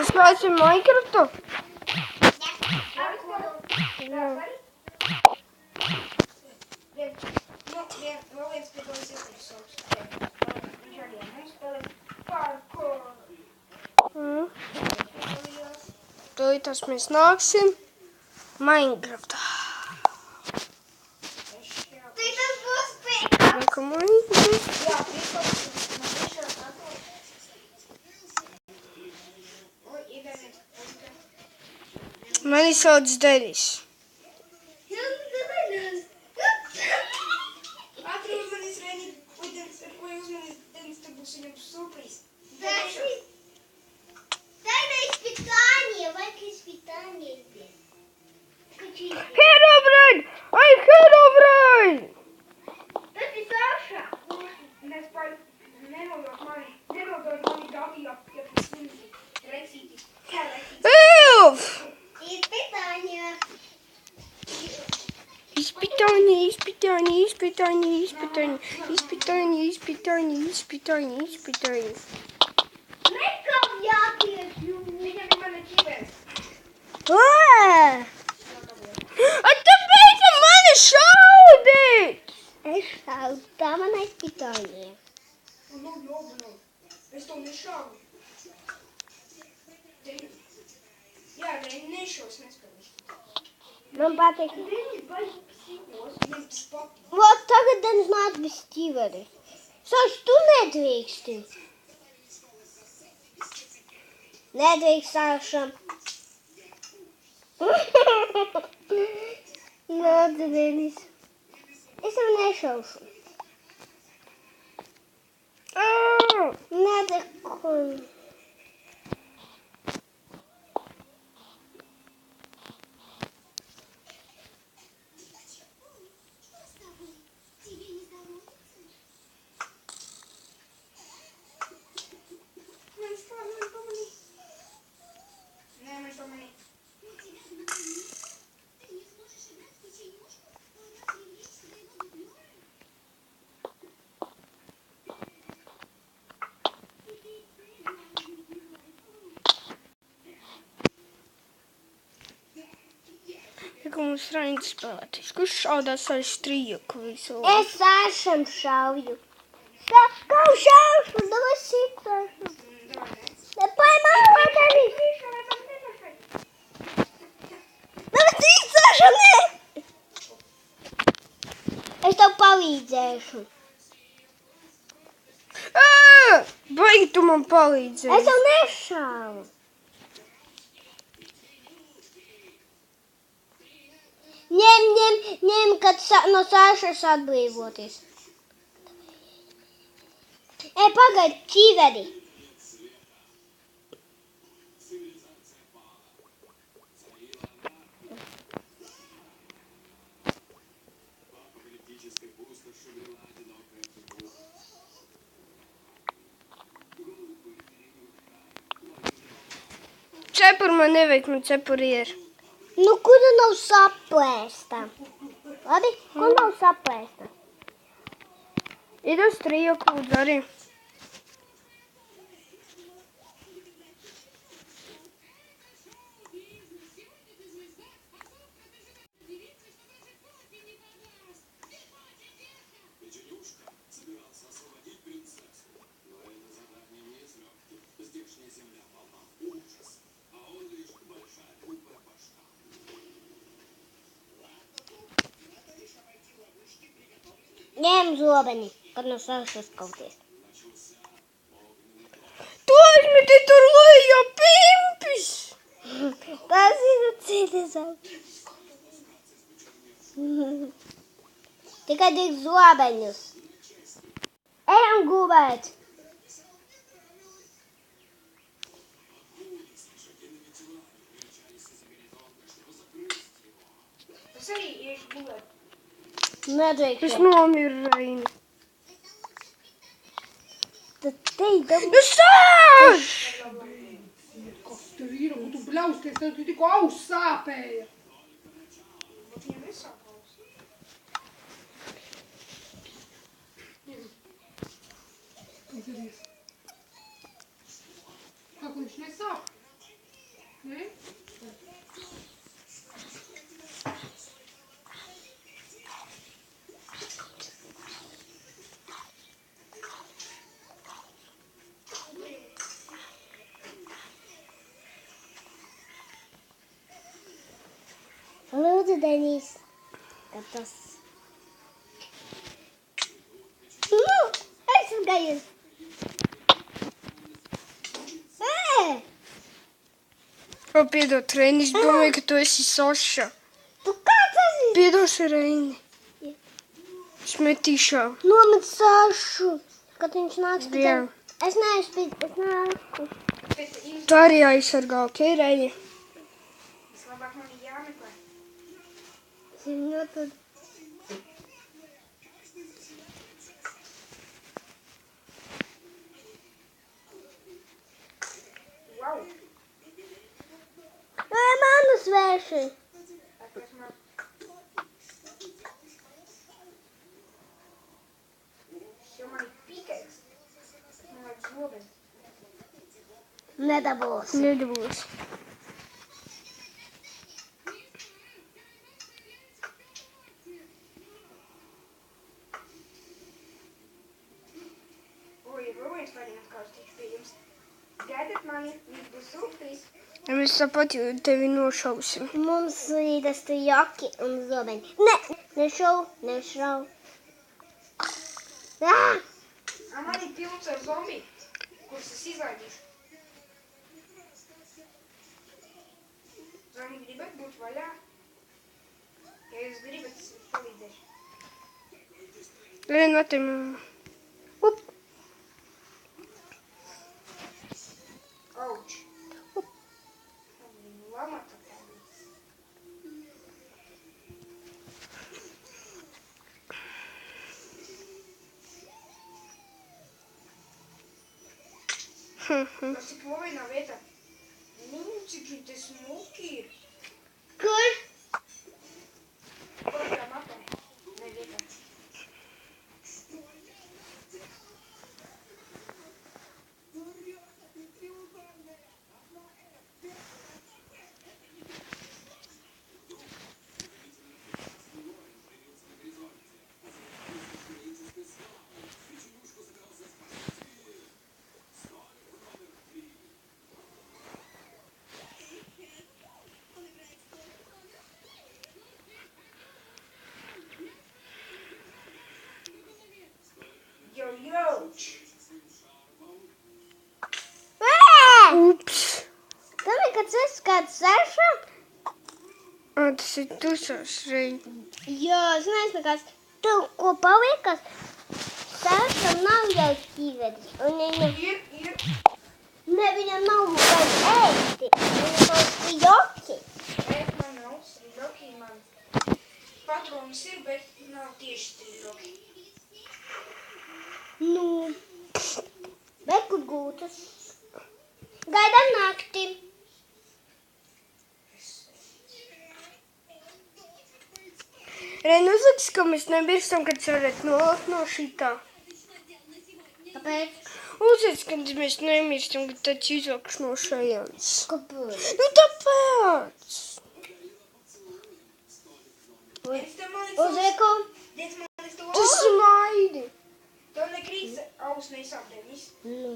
Співається Майнкрафту? Toi tas mēs nāksim Minecraftā. Mani sauc Denis. Herobrine! Ai, Herobrine! Tas ir Saša! Nenodot mani Gabi, ja tas viņas Reksītis. Elf! Izpitāņa! Izpitāņi. Nekam jātiek jums! Viņam ir mana ķiveres. Tāpēc mani šaudīt! Es šaudu, tā man izpitāņa. Nu, es to nešauju. Jā, nešos nespēlēšu. Man patīk. Viņi baigi psihos, viņiem tas patīk. Vot tagad Denis nāk bez ķiveres. Saša, tu nedrīksti. Nedrīkst, Saša. Nāc, Denis. Es tev nešaušu. Nedekuļ. Kā mums Rains spēlētīs? Kurš šaudās ar strīku visu? Es Sašam šauju. Kau šaušu, davai sit Sašam. Nepaimā tevi. Davai sit Sašam, ne. Es tev palīdzēšu. Baigi tu man palīdzēji. Es tev nešauju. Ņem, kad no Sašas atbrīvoties. Pagaid, ķiveri. Cepuri man nevajag, man cepuri ir. Nu, kura nav saplēsta? Labi, kur nav saplēsta? Ir uz strīku lūdzu arī. Ņem zobeni, kad no Sašas kauties. Tu aizmeti tur lejā pimpis! Tas ir citas. Tikai tik zobeņus. Ejam gulēt. Es arī iešu gulēt. Nedrīkst. Es nomiru, Raini. Tad teidam. Nu sāž! Kas tev ir? Un tu bļausties, tev tikko auss sāpēja. Bet viņam nesāp auss. Paskaties. Kā viņš nesāp? Ne? Lūdzu, Denis. Kad tas... Nu, es gāju. O, piedod, Reini, es domāju, ka tu esi Soša. Tu kāds esi? Piedoši, Reini. Es metīšu. Nomet Sašu, kad viņš nāks pie Jā. tevi. Es neesmu pie... Es nāku. Tu arī aizsargā, ok, Reini? Vislabāk man ir jāmeklē. Ziņo tad. Wow! Manu sveši. Tāpēc man... Jo man ir pīkais. Man vajag zobeni. Nedabūsi. Nedabūs. O, ir vēl viens variants, kā es tikšu pie jums. Gaidat mani, viņš būs sūktīs. Ja mēs tāpat tevi nošausim. Mums ir tas tu joki un zobeņi. Ne, nešau. Ah! Man ir pilns ar zombiju, kurus es izlaidīšu. Zani, gribat būt vaļā? Ja jūs gribat, es jums palīdzēšu. Reini, atiem. Up. Auč. Lamata tāda. Tas ir povainā vietā. Cik viņi te smuki ir. Kur? Otrā mapā. Ne vietā. Jauč! Ups. Tam ir kāds Saša? O, tas ir tu, Soša, Reini. Jā, es neesmu kāds. Tev ko paliekas? Saša nav jau ķīveris. Un viņa... Ir. Ne, viņam nav kāds ēsti. Viņa kaut joki. Bet man nav strīļoki, man patronis ir, bet nav tieši strīļoki. Nu, bet kur gūtas? Gaidām nakti. Reini, uzliks, ka mēs nebirstam, kad varētu nolakt no šitā. Kāpēc? Uzliks, kad mēs nemirstam, kad tāds izvakš no šajāns. Kāpēc? Nu, tāpēc. Uzliku. Diec man to Tu smaidi. Tev nekrīt aus neizsāpdēmis. Nu,